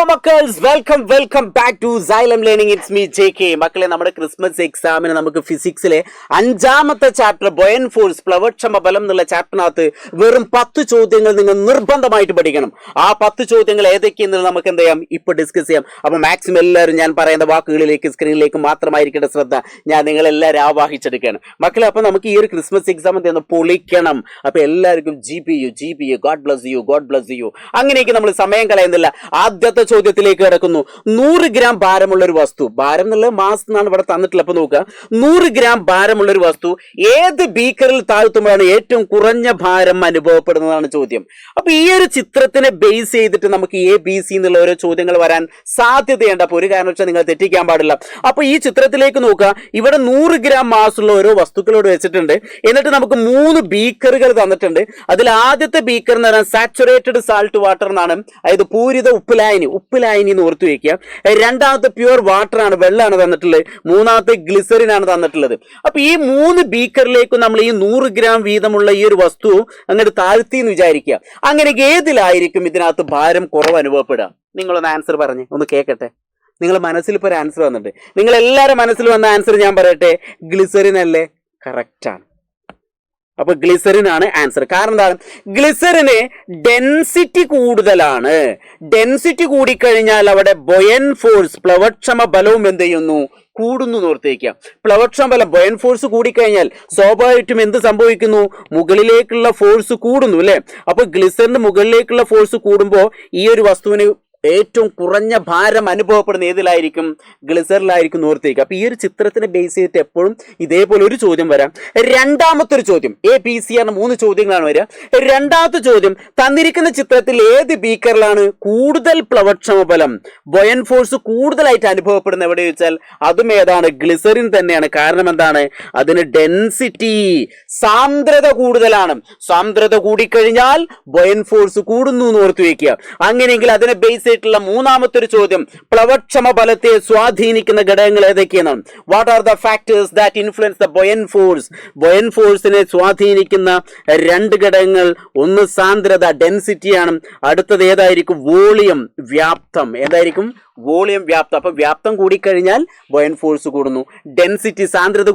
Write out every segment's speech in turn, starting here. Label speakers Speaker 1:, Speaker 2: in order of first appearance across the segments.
Speaker 1: മക്കൾസ് welcome back to Xylem learning. It's me JK. മക്കളെ, നമ്മുടെ Christmas എക്സാമിന് നമുക്ക് ഫിസിക്സിലെ 5ാമത്തെ ചാപ്റ്റർ ബൊയൻ ഫോഴ്സ് പ്ലവക്ഷമ ബലം എന്നുള്ള ചാപ്റ്ററിനകത്ത് വെറും 10 ചോദ്യങ്ങൾ നിങ്ങൾ നിർബന്ധമായിട്ട് പഠിക്കണം. ആ 10 ചോദ്യങ്ങൾ ഏതൊക്കെയെന്ന് നമുക്ക് എന്ത് ചെയ്യാം, ഇപ്പൊ ഡിസ്കസ് ചെയ്യാം. അപ്പൊ മാക്സിമം എല്ലാവരും ഞാൻ പറയുന്ന വാക്കുകളിലേക്ക് സ്ക്രീനിലേക്ക് മാത്രമായിരിക്കേണ്ട ശ്രദ്ധ ഞാൻ നിങ്ങളെല്ലാവരും ആവാഹിച്ചെടുക്കുകയാണ് മക്കളെ. അപ്പൊ നമുക്ക് ഈ ഒരു ക്രിസ്മസ് എക്സാം എന്ത് ചെയ്യുന്നു, പൊളിക്കണം. അപ്പൊ എല്ലാവർക്കും GPU ഗോഡ് ബ്ലസ് യു അങ്ങനെയൊക്കെ നമ്മൾ സമയം കളയുന്നില്ല. ആദ്യത്തെ ചോദ്യത്തിലേക്ക് കിടക്കുന്നു. 100 ഗ്രാം ഭാരമുള്ള ഒരു വസ്തു, ഭാരം എന്നുള്ള മാസ് എന്നാണ് ഇവിടെ തന്നിട്ടുള്ളത്. അപ്പൊ നോക്കുക, 100 ഗ്രാം ഭാരമുള്ള ഒരു വസ്തു ഏത് ബീക്കറിൽ താഴ്ത്തുമ്പോഴാണ് ഏറ്റവും കുറഞ്ഞ ഭാരം അനുഭവപ്പെടുന്നതാണ് ചോദ്യം. അപ്പൊ ഈ ഒരു ചിത്രത്തിനെ ബേസ് ചെയ്തിട്ട് നമുക്ക് ABC എന്നുള്ള ഓരോ ചോദ്യങ്ങൾ വരാൻ സാധ്യതയുണ്ട്. അപ്പൊ ഒരു കാരണവശാലും നിങ്ങൾ തെറ്റിക്കാൻ പാടില്ല. അപ്പൊ ഈ ചിത്രത്തിലേക്ക് നോക്കുക, ഇവിടെ 100 ഗ്രാം മാസ് ഉള്ള ഓരോ വസ്തുക്കളോട് വെച്ചിട്ടുണ്ട്. എന്നിട്ട് നമുക്ക് 3 ബീക്കറുകൾ തന്നിട്ടുണ്ട്. അതിൽ ആദ്യത്തെ ബീക്കർ എന്ന് പറഞ്ഞാൽ സാച്ചുറേറ്റഡ് സാൾട്ട് വാട്ടർ എന്നാണ്, അതായത് പൂരിത ഉപ്പ് ലായനി എന്ന് ഓർത്തു വെക്കുക. രണ്ടാമത്തെ പ്യുവർ വാട്ടർ ആണ്, വെള്ളമാണ് തന്നിട്ടുള്ളത്. മൂന്നാമത്തെ ഗ്ലിസറിൻ ആണ് തന്നിട്ടുള്ളത്. അപ്പൊ ഈ 3 ബീക്കറിലേക്കും നമ്മൾ ഈ 100 ഗ്രാം വീതമുള്ള ഈ ഒരു വസ്തു അങ്ങോട്ട് താഴ്ത്തി എന്ന് വിചാരിക്കുക. അങ്ങനെ ഏതിലായിരിക്കും ഇതിനകത്ത് ഭാരം കുറവ് അനുഭവപ്പെടുക? നിങ്ങളൊന്ന് ആൻസർ പറഞ്ഞേ, ഒന്ന് കേൾക്കട്ടെ. നിങ്ങൾ മനസ്സിൽ ഇപ്പോൾ ഒരു ആൻസർ വന്നിട്ട്, നിങ്ങൾ എല്ലാവരും മനസ്സിൽ വന്ന ആൻസർ ഞാൻ പറയട്ടെ, ഗ്ലിസറിൻ അല്ലേ? കറക്റ്റാണ്. അപ്പൊ ഗ്ലിസറിൻ ആണ് ആൻസർ. കാരണം എന്താണ്, ഗ്ലിസറിന് ഡെൻസിറ്റി കൂടുതലാണ്. ഡെൻസിറ്റി കൂടിക്കഴിഞ്ഞാൽ അവിടെ ബൊയൻ ഫോഴ്സ് പ്ലവക്ഷമ ബലവും എന്ത് ചെയ്യുന്നു, കൂടുന്നു ഓർത്തേക്കുക. പ്ലവക്ഷമ ബലം ബൊയൻ ഫോഴ്സ് കൂടിക്കഴിഞ്ഞാൽ സ്വാഭാവികമായിട്ടും എന്ത് സംഭവിക്കുന്നു, മുകളിലേക്കുള്ള ഫോഴ്സ് കൂടുന്നു അല്ലെ. അപ്പൊ ഗ്ലിസറിന് മുകളിലേക്കുള്ള ഫോഴ്സ് കൂടുമ്പോൾ ഈ ഒരു വസ്തുവിന് ഏറ്റവും കുറഞ്ഞ ഭാരം അനുഭവപ്പെടുന്ന ഏതിലായിരിക്കും, ഗ്ലിസറിലായിരിക്കും ഓർത്തേക്കുക. അപ്പൊ ഈ ഒരു ചിത്രത്തിനെ ബേസ് ചെയ്തിട്ട് എപ്പോഴും ഇതേപോലെ ഒരു ചോദ്യം വരാം. രണ്ടാമത്തെ ഒരു ചോദ്യം, ABC ആണ്, 3 ചോദ്യങ്ങളാണ് വരിക. രണ്ടാമത്തെ ചോദ്യം, തന്നിരിക്കുന്ന ചിത്രത്തിൽ ഏത് ബീക്കറിലാണ് കൂടുതൽ പ്ലവക്ഷമ ബലം, ബൊയൻ ഫോഴ്സ് കൂടുതലായിട്ട് അനുഭവപ്പെടുന്ന എവിടെ ചോദിച്ചാൽ അതും ഏതാണ്, ഗ്ലിസറിൻ തന്നെയാണ്. കാരണം എന്താണ്, അതിന് ഡെൻസിറ്റി സാന്ദ്രത കൂടുതലാണ്. സാന്ദ്രത കൂടിക്കഴിഞ്ഞാൽ ബൊയൻ ഫോഴ്സ് കൂടുന്നു എന്ന് ഓർത്തു വെക്കുക. അങ്ങനെയെങ്കിൽ അതിനെ ബേസ് ുള്ള മൂന്നാമത്തെ ഒരു ചോദ്യം, പ്ലവക്ഷമ ബലത്തെ സ്വാധീനിക്കുന്ന ഘടകങ്ങൾ ഏതൊക്കെയാണ്? What are the factors that influence the buoyant force? Buoyant ഫോഴ്സിനെ സ്വാധീനിക്കുന്ന 2 ഘടകങ്ങൾ, ഒന്ന് സാന്ദ്രത ഡെൻസിറ്റിയാണ്, അടുത്തത് ഏതായിരിക്കും, വോളിയം വ്യാപ്തം. ഏതായിരിക്കും, വോളിയം വ്യാപ്തം. അപ്പൊ വ്യാപ്തം കൂടിക്കഴിഞ്ഞാൽ ബൊയൻ ഫോഴ്സ് കൂടുന്നു. ഡെൻസിറ്റി സാന്ദ്രത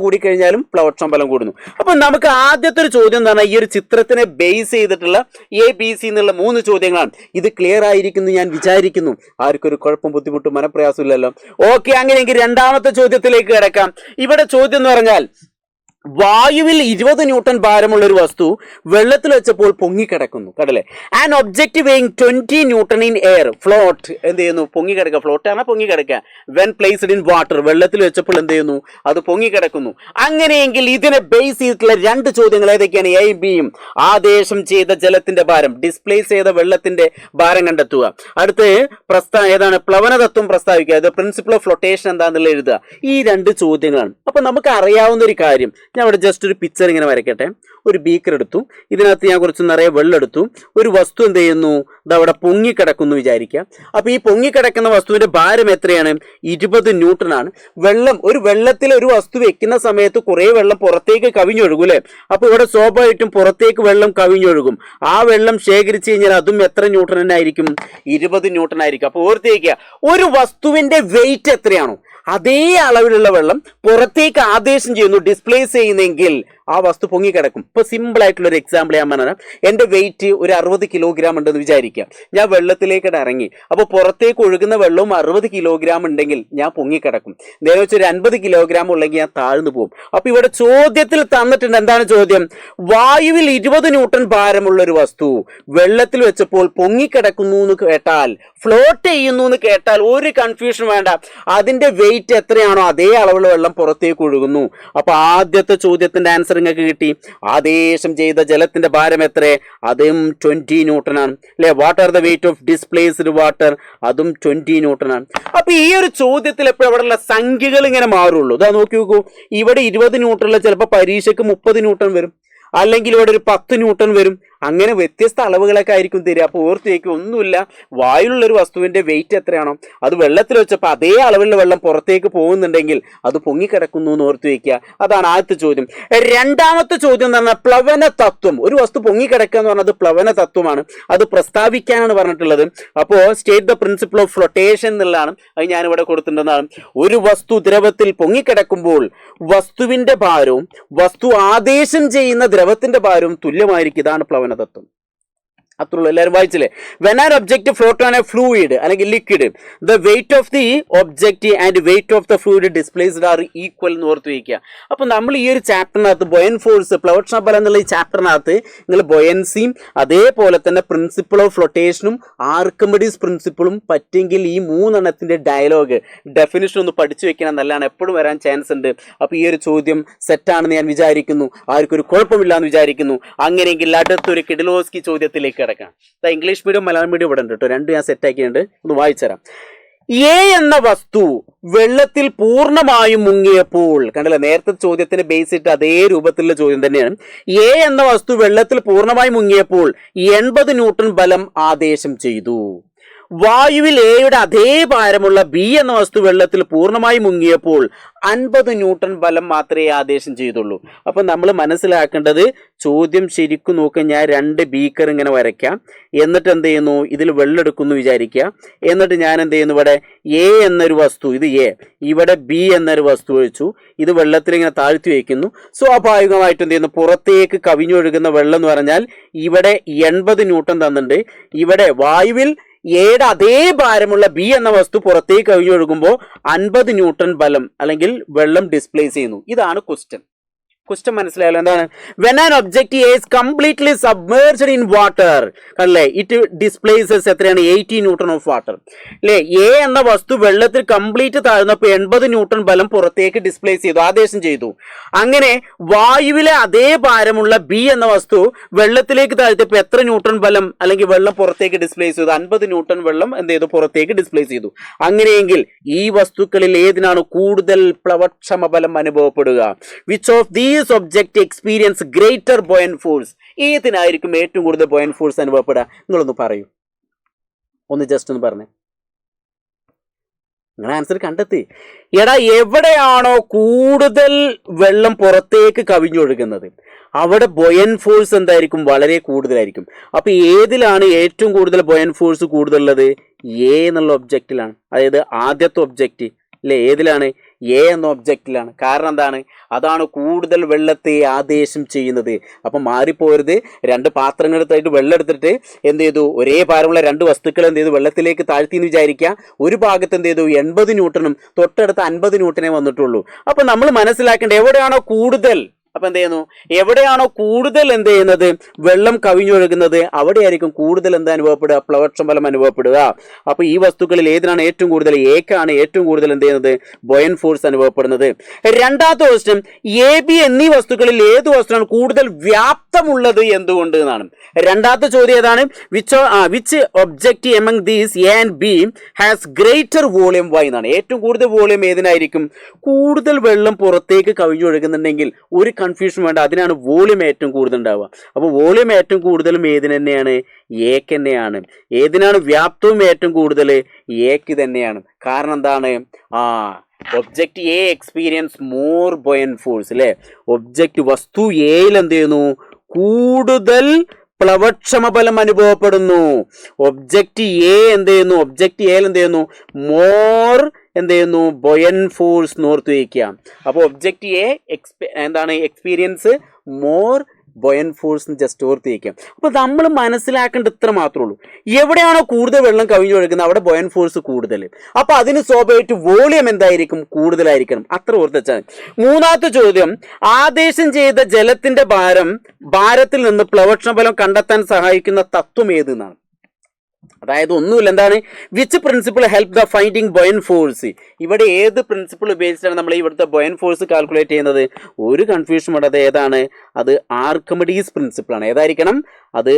Speaker 1: കൂടിക്കഴിഞ്ഞാലും പ്ലവക്ഷമ ബലം കൂടുന്നു. അപ്പൊ നമുക്ക് ആദ്യത്തെ ഒരു ചോദ്യം എന്ന് പറഞ്ഞാൽ ഈ ഒരു ചിത്രത്തിനെ ബേസ് ചെയ്തിട്ടുള്ള ABC എന്നുള്ള 3 ചോദ്യങ്ങളാണ്. ഇത് ക്ലിയർ ആയിരിക്കുന്നു ഞാൻ വിചാരിക്കുന്നു. ആർക്കൊരു കുഴപ്പം ബുദ്ധിമുട്ടും മനപ്രയാസം ഇല്ലല്ലോ. ഓക്കെ, അങ്ങനെയെങ്കിൽ രണ്ടാമത്തെ ചോദ്യത്തിലേക്ക് കിടക്കാം. ഇവിടെ ചോദ്യം എന്ന് പറഞ്ഞാൽ, വായുവിൽ 20 ന്യൂട്ടൺ ഭാരമുള്ള ഒരു വസ്തു വെള്ളത്തിൽ വെച്ചപ്പോൾ പൊങ്ങിക്കിടക്കുന്നു. കടലെ an object weighing 20 newton in air float എന്ത് ചെയ്യുന്നു, പൊങ്ങിക്കിടക്കുക. ഫ്ലോട്ട് ആണ് പൊങ്ങിക്കിടക്കുക. വെൻ പ്ലേസ്ഡ് ഇൻ വാട്ടർ, വെള്ളത്തിൽ വെച്ചപ്പോൾ എന്ത് ചെയ്യുന്നു, അത് പൊങ്ങിക്കിടക്കുന്നു. അങ്ങനെയെങ്കിൽ ഇതിനെ ബേസ് ചെയ്തിട്ടുള്ള 2 ചോദ്യങ്ങൾ ഏതൊക്കെയാണ്, A, B യും. ആദേശം ചെയ്ത ജലത്തിന്റെ ഭാരം, ഡിസ്പ്ലേസ് ചെയ്ത വെള്ളത്തിന്റെ ഭാരം കണ്ടെത്തുക. അടുത്ത് ഏതാണ്, പ്ലവനതത്വം പ്രസ്താവിക്കുക. അത് പ്രിൻസിപ്പിൾ ഓഫ് ഫ്ലോട്ടേഷൻ എന്താണെന്നുള്ള എഴുതുക. ഈ 2 ചോദ്യങ്ങളാണ്. അപ്പൊ നമുക്ക് അറിയാവുന്ന ഒരു കാര്യം, ഞാൻ ഇവിടെ ജസ്റ്റ് ഒരു പിക്ചർ ഇങ്ങനെ വരയ്ക്കട്ടെ. ഒരു ബീക്കർ എടുത്തു, ഇതിനകത്ത് ഞാൻ കുറച്ച് നിറയെ വെള്ളം എടുത്തു. ഒരു വസ്തു എന്ത് ചെയ്യുന്നു, ഇത് അവിടെ പൊങ്ങിക്കിടക്കുന്നു വിചാരിക്കുക. അപ്പൊ ഈ പൊങ്ങിക്കിടക്കുന്ന വസ്തുവിന്റെ ഭാരം എത്രയാണ്, 20 ന്യൂട്ടൺ ആണ്. വെള്ളത്തിൽ ഒരു വസ്തു വെക്കുന്ന സമയത്ത് കുറെ വെള്ളം പുറത്തേക്ക് കവിഞ്ഞൊഴുകും അല്ലെ. അപ്പൊ ഇവിടെ സ്വാഭാവികമായിട്ടും പുറത്തേക്ക് വെള്ളം കവിഞ്ഞൊഴുകും. ആ വെള്ളം ശേഖരിച്ചു കഴിഞ്ഞാൽ അതും എത്ര ന്യൂട്ടൺ ആയിരിക്കും, 20 ന്യൂട്ടൺ ആയിരിക്കും. അപ്പൊ ഓർത്തേക്കുക, ഒരു വസ്തുവിന്റെ വെയിറ്റ് എത്രയാണോ അതേ അളവിലുള്ള വെള്ളം പുറത്തേക്ക് ആദേശം ചെയ്യുന്നു, ഡിസ്പ്ലേസ് ചെയ്യുന്നെങ്കിൽ ആ വസ്തു പൊങ്ങിക്കിടക്കും. ഇപ്പൊ സിമ്പിൾ ആയിട്ടുള്ള ഒരു എക്സാമ്പിൾ ഞാൻ പറഞ്ഞാൽ, എന്റെ വെയിറ്റ് ഒരു 60 കിലോഗ്രാം ഉണ്ടെന്ന് വിചാരിക്കുക. ഞാൻ വെള്ളത്തിലേക്ക് ഇറങ്ങി, അപ്പൊ പുറത്തേക്ക് ഒഴുകുന്ന വെള്ളവും 60 കിലോഗ്രാം ഉണ്ടെങ്കിൽ ഞാൻ പൊങ്ങിക്കിടക്കും. നേരെ വെച്ച് ഒരു 50 കിലോഗ്രാം ഉള്ളെങ്കിൽ ഞാൻ താഴ്ന്നു പോകും. അപ്പൊ ഇവിടെ ചോദ്യത്തിൽ തന്നിട്ടുണ്ട്, എന്താണ് ചോദ്യം, വായുവിൽ 20 ന്യൂട്ടൺ ഭാരമുള്ള ഒരു വസ്തു വെള്ളത്തിൽ വെച്ചപ്പോൾ പൊങ്ങിക്കിടക്കുന്നു എന്ന് കേട്ടാൽ, ഫ്ലോട്ട് ചെയ്യുന്നു എന്ന് കേട്ടാൽ ഒരു കൺഫ്യൂഷൻ വേണ്ട. അതിന്റെ വെയിറ്റ് എത്രയാണോ അതേ അളവുള്ള വെള്ളം പുറത്തേക്ക് ഒഴുകുന്നു. അപ്പൊ ആദ്യത്തെ ചോദ്യത്തിന്റെ ആൻസർ നിങ്ങൾക്ക് കിട്ടി. ആദേശം ചെയ്ത ജലത്തിന്റെ ഭാരം എത്ര, അതും 20 ന്യൂട്ടൺ ആണ് അല്ലെ. What are the weight of displaced water, അതും 20 ന്യൂട്ടൺ ആണ്. അപ്പൊ ഈ ഒരു ചോദ്യത്തിൽ എപ്പോഴും അവിടെയുള്ള സംഖ്യകൾ ഇങ്ങനെ മാറുള്ളൂ. ഇതാ നോക്കി നോക്കൂ, ഇവിടെ 20 ന്യൂട്ടണിൽ ചിലപ്പോൾ പരീക്ഷയ്ക്ക് 30 ന്യൂട്ടൺ വരും, അല്ലെങ്കിൽ ഇവിടെ ഒരു 10 ന്യൂട്ടൺ വരും, അങ്ങനെ വ്യത്യസ്ത അളവുകളൊക്കെ ആയിരിക്കും തരിക. അപ്പോൾ ഓർത്ത് വയ്ക്കുക, ഒന്നുമില്ല, വായുള്ളൊരു വസ്തുവിൻ്റെ വെയിറ്റ് എത്രയാണോ അത് വെള്ളത്തിൽ വെച്ചപ്പോൾ അതേ അളവിലുള്ള വെള്ളം പുറത്തേക്ക് പോകുന്നുണ്ടെങ്കിൽ അത് പൊങ്ങിക്കിടക്കുന്നു എന്ന് ഓർത്ത് വയ്ക്കുക. അതാണ് ആദ്യത്തെ ചോദ്യം. രണ്ടാമത്തെ ചോദ്യം എന്ന് പറഞ്ഞാൽ പ്ലവന തത്വം. ഒരു വസ്തു പൊങ്ങിക്കിടക്കുക എന്ന് പറഞ്ഞത് പ്ലവന തത്വമാണ്, അത് പ്രസ്താവിക്കാനാണ് പറഞ്ഞിട്ടുള്ളത്. അപ്പോൾ state the principle of flotation എന്നുള്ളതാണ്, അത് ഞാനിവിടെ കൊടുത്തിട്ടുണ്ടെന്നാണ്. ഒരു വസ്തു ദ്രവത്തിൽ പൊങ്ങിക്കിടക്കുമ്പോൾ വസ്തുവിന്റെ ഭാരവും വസ്തു ആദേശം ചെയ്യുന്ന ദ്രവത്തിന്റെ ഭാരവും തുല്യമായിരിക്കും. ഇതാണ് പ്ലവന തത്വം. അത്രയുള്ളൂ, എല്ലാവരും വായിച്ചില്ലേ? When an object float on a fluid അല്ലെങ്കിൽ liquid, the weight of the object and weight of the fluid displaced are equal എന്ന് ഓർത്ത് വയ്ക്കുക. അപ്പോൾ നമ്മൾ ഈ ഒരു ചാപ്റ്ററിനകത്ത് ബൊയൻ ഫോഴ്സ്, പ്ലവക്ഷണ ബലം എന്നുള്ള ഈ ചാപ്റ്ററിനകത്ത് നിങ്ങൾ ബൊയൻസിയും അതേപോലെ തന്നെ പ്രിൻസിപ്പിൾ ഓഫ് ഫ്ലോട്ടേഷനും ആർക്കിമിഡീസ് പ്രിൻസിപ്പിളും പറ്റുമെങ്കിൽ ഈ മൂന്നെണ്ണത്തിന്റെ ഡയലോഗ് ഡെഫിനിഷൻ ഒന്ന് പഠിച്ചു വെക്കണം. നല്ലതാണ്, എപ്പോഴും വരാൻ ചാൻസ് ഉണ്ട്. അപ്പോൾ ഈ ഒരു ചോദ്യം സെറ്റാണെന്ന് ഞാൻ വിചാരിക്കുന്നു, ആർക്കൊരു കുഴപ്പമില്ല എന്ന് വിചാരിക്കുന്നു. അങ്ങനെയെങ്കിൽ അടുത്തൊരു കിഡിലോസ്കി ചോദ്യത്തിലേക്ക് കിടക്കാം. ഇംഗ്ലീഷ് മീഡിയം മലയാളം മീഡിയം ഇവിടെ ഉണ്ട് കേട്ടോ, രണ്ടും ഞാൻ സെറ്റ് ആക്കിയിട്ടുണ്ട്, ഒന്ന് വായിച്ചുതരാം. എ എന്ന വസ്തു വെള്ളത്തിൽ പൂർണ്ണമായും മുങ്ങിയപ്പോൾ, കണ്ടല്ലേ, നേരത്തെ ചോദ്യത്തിന് ബേസ് ഇട്ട് അതേ രൂപത്തിലുള്ള ചോദ്യം തന്നെയാണ്. എ എന്ന വസ്തു വെള്ളത്തിൽ പൂർണ്ണമായും മുങ്ങിയപ്പോൾ 80 ന്യൂട്ടൺ ബലം ആദേശം ചെയ്തു. വായുവിൽ എയുടെ അതേ ഭാരമുള്ള ബി എന്ന വസ്തു വെള്ളത്തിൽ പൂർണ്ണമായി മുങ്ങിയപ്പോൾ 50 ന്യൂട്ടൺ ബലം മാത്രമേ ആദേശം ചെയ്തുള്ളൂ. അപ്പൊ നമ്മൾ മനസ്സിലാക്കേണ്ടത്, ചോദ്യം ശരിക്കും നോക്കുക, ഞാൻ 2 ബീക്കർ ഇങ്ങനെ വരയ്ക്കാം, എന്നിട്ട് എന്ത് ചെയ്യുന്നു, ഇതിൽ വെള്ളം എടുക്കുന്നു വിചാരിക്കുക, എന്നിട്ട് ഞാൻ എന്ത് ചെയ്യുന്നു, ഇവിടെ എ എന്നൊരു വസ്തു, ഇത് എ, ഇവിടെ ബി എന്നൊരു വസ്തു ഒഴിച്ചു, ഇത് വെള്ളത്തിൽ ഇങ്ങനെ താഴ്ത്തി വയ്ക്കുന്നു. സ്വാഭാവികമായിട്ടും എന്ത് ചെയ്യുന്നു, പുറത്തേക്ക് കവിഞ്ഞൊഴുകുന്ന വെള്ളം എന്ന് പറഞ്ഞാൽ ഇവിടെ 80 ന്യൂട്ടൺ തന്നിട്ടുണ്ട്. ഇവിടെ വായുവിൽ എയുടെ അതേ ഭാരമുള്ള ബി എന്ന വസ്തു പുറത്തേക്ക് കവിഞ്ഞൊഴുകുമ്പോൾ 50 ന്യൂട്ടൺ ബലം അല്ലെങ്കിൽ വെള്ളം ഡിസ്പ്ലേസ് ചെയ്യുന്നു. ഇതാണ് ക്വസ്റ്റ്യൻ. മനസ്സിലായല്ലോ എന്താണ്? When an object is completely submerged in water, അല്ലേ, ഇറ്റ് ഡിസ്പ്ലേസസ് എത്രയാണ്, 80 ന്യൂട്ടൺ ഓഫ് വാട്ടർ, അല്ലേ. എ എന്ന വസ്തു വെള്ളത്തിൽ കംപ്ലീറ്റ് താഴ്ന്നപ്പോൾ 80 ന്യൂട്ടൺ ബലം പുറത്തേക്ക് ഡിസ്പ്ലേസ് ചെയ്തു, ആദേശം ചെയ്തു. അങ്ങനെ വായുവിലെ അതേ ഭാരമുള്ള ബി എന്ന വസ്തു വെള്ളത്തിലേക്ക് താഴ്ത്തിയപ്പോൾ എത്ര ന്യൂട്ടൺ ബലം അല്ലെങ്കിൽ വെള്ളം പുറത്തേക്ക് ഡിസ്പ്ലേസ് ചെയ്തു? 50 ന്യൂട്ടൺ വെള്ളം എന്ത് ചെയ്തു, പുറത്തേക്ക് ഡിസ്പ്ലേസ് ചെയ്തു. അങ്ങനെയെങ്കിൽ ഈ വസ്തുക്കളിൽ ഏതിനാണ് കൂടുതൽ പ്ലവക്ഷമ ബലം അനുഭവപ്പെടുക? Which of these object experience greater buoyant force? ഏതിനായിരിക്കും ഏറ്റവും കൂടുതൽ ബോയൻ ഫോഴ്സ് അനുഭവപ്പെടുക? നിങ്ങളൊന്ന് പറയൂ, ഒന്ന് ജസ്റ്റ് ഒന്ന് പറഞ്ഞേ, നിങ്ങൾ ആൻസർ കണ്ടെത്തി. എടാ, എവിടെയാണോ കൂടുതൽ വെള്ളം പുറത്തേക്ക് കവിഞ്ഞൊഴുകുന്നത് അവിടെ ബൊയൻ ഫോഴ്സ് എന്തായിരിക്കും, വളരെ കൂടുതലായിരിക്കും. അപ്പൊ ഏതിലാണ് ഏറ്റവും കൂടുതൽ ബൊയൻ ഫോഴ്സ് കൂടുതലുള്ളത്? എ എന്നുള്ള ഒബ്ജക്റ്റിലാണ്, അതായത് ആദ്യത്തെ ഒബ്ജക്റ്റ്, അല്ലെ, ഏതിലാണ്? എ എന്ന ഒബ്ജക്റ്റിലാണ്. കാരണം എന്താണ്? അതാണ് കൂടുതൽ വെള്ളത്തെ ആദേശം ചെയ്യുന്നത്. അപ്പം മാറിപ്പോരുത്, 2 പാത്രങ്ങൾ എടുത്തായിട്ട് വെള്ളം എടുത്തിട്ട് എന്ത് ചെയ്തു, ഒരേ ഭാരമുള്ള 2 വസ്തുക്കൾ എന്ത് ചെയ്തു, വെള്ളത്തിലേക്ക് താഴ്ത്തി എന്ന് വിചാരിക്കുക. ഒരു ഭാഗത്ത് എന്ത് ചെയ്തു, 80 ന്യൂട്ടണും തൊട്ടടുത്ത് 50 ന്യൂട്ടനേ വന്നിട്ടുള്ളൂ. അപ്പം നമ്മൾ മനസ്സിലാക്കേണ്ടത്, എവിടെയാണോ കൂടുതൽ, അപ്പൊ എന്ത് ചെയ്യുന്നു, എവിടെയാണോ കൂടുതൽ എന്ത് ചെയ്യുന്നത്, വെള്ളം കവിഞ്ഞൊഴുകുന്നത്, അവിടെയായിരിക്കും കൂടുതൽ എന്താ അനുഭവപ്പെടുക, പ്ലവക്ഷ ബലം അനുഭവപ്പെടുക. അപ്പൊ ഈ വസ്തുക്കളിൽ ഏതിനാണ് ഏറ്റവും കൂടുതൽ? എക്കാണ് ഏറ്റവും കൂടുതൽ എന്ത് ചെയ്യുന്നത്, ബൊയൻ ഫോഴ്സ് അനുഭവപ്പെടുന്നത്. രണ്ടാമത്തെ ക്വസ്റ്റ്യൻ, എ ബി എന്നീ വസ്തുക്കളിൽ ഏത് വസ്തുവാണ് കൂടുതൽ വ്യാപ്തമുള്ളത് എന്തുകൊണ്ട് എന്നാണ്. രണ്ടാമത്തെ ചോദ്യം ഏതാണ്? Which object among these A and B has greater volume why എന്നാണ്. ഏറ്റവും കൂടുതൽ വോളിയം ഏതിനായിരിക്കും? കൂടുതൽ വെള്ളം പുറത്തേക്ക് കവിഞ്ഞൊഴുകുന്നുണ്ടെങ്കിൽ ഒരു കൺഫ്യൂഷൻ വേണ്ട, അതിനാണ് വോളിയം ഏറ്റവും കൂടുതൽ ഉണ്ടാവുക. അപ്പോൾ വോളിയം ഏറ്റവും കൂടുതലും ഏതിന് തന്നെയാണ്? എക്ക് തന്നെയാണ്. ഏതിനാണ് വ്യാപ്തവും ഏറ്റവും കൂടുതൽ? എക്ക് തന്നെയാണ്. കാരണം എന്താണ്? Object A experience more buoyant force, അല്ലേ. ഒബ്ജക്റ്റ് വസ്തു എയിൽ എന്ത് ചെയ്യുന്നു, കൂടുതൽ പ്ലവക്ഷമ ബലം അനുഭവപ്പെടുന്നു. ഒബ്ജക്റ്റ് എ എന്ത് ചെയ്യുന്നു, ഒബ്ജക്റ്റ് എയിൽ എന്ത് ചെയ്യുന്നു, മോർ എന്ത് ചെയ്യുന്നു, ബൊയൻ ഫോഴ്സ് നോർത്ത് വയ്ക്കുക. അപ്പോൾ ഒബ്ജക്റ്റ് എ എന്താണ്, experience more buoyant force just ഓർത്ത് വയ്ക്കുക. അപ്പോൾ നമ്മൾ മനസ്സിലാക്കേണ്ട ഇത്ര മാത്രമേ ഉള്ളൂ, എവിടെയാണോ കൂടുതൽ വെള്ളം കവിഞ്ഞൊഴുകുന്നത് അവിടെ ബൊയൻ ഫോഴ്സ് കൂടുതൽ. അപ്പോൾ അതിന് സ്വാഭാവികമായിട്ട് വോളിയം എന്തായിരിക്കും, കൂടുതലായിരിക്കണം. അത്ര ഓർത്ത് വെച്ചാൽ. മൂന്നാമത്തെ ചോദ്യം, ആദേശം ചെയ്ത ജലത്തിന്റെ ഭാരത്തിൽ നിന്ന് പ്ലവക്ഷണ ബലം കണ്ടെത്താൻ സഹായിക്കുന്ന തത്വം ഏതെന്നാണ്. അതായത് ഒന്നുമില്ല, എന്താണ്, which principle help the finding buoyant force? ഇവിടെ ഏത് പ്രിൻസിപ്പിൾ ഉപയോഗിച്ചിട്ടാണ് നമ്മൾ ഇവിടുത്തെ ബൊയൻ ഫോഴ്സ് കാൽക്കുലേറ്റ് ചെയ്യുന്നത്? ഒരു കൺഫ്യൂഷൻ വേണ്ടത്, ഏതാണ്? അത് ആർക്കിമിഡീസ് പ്രിൻസിപ്പിൾ ആണ്. ഏതായിരിക്കണം? അത്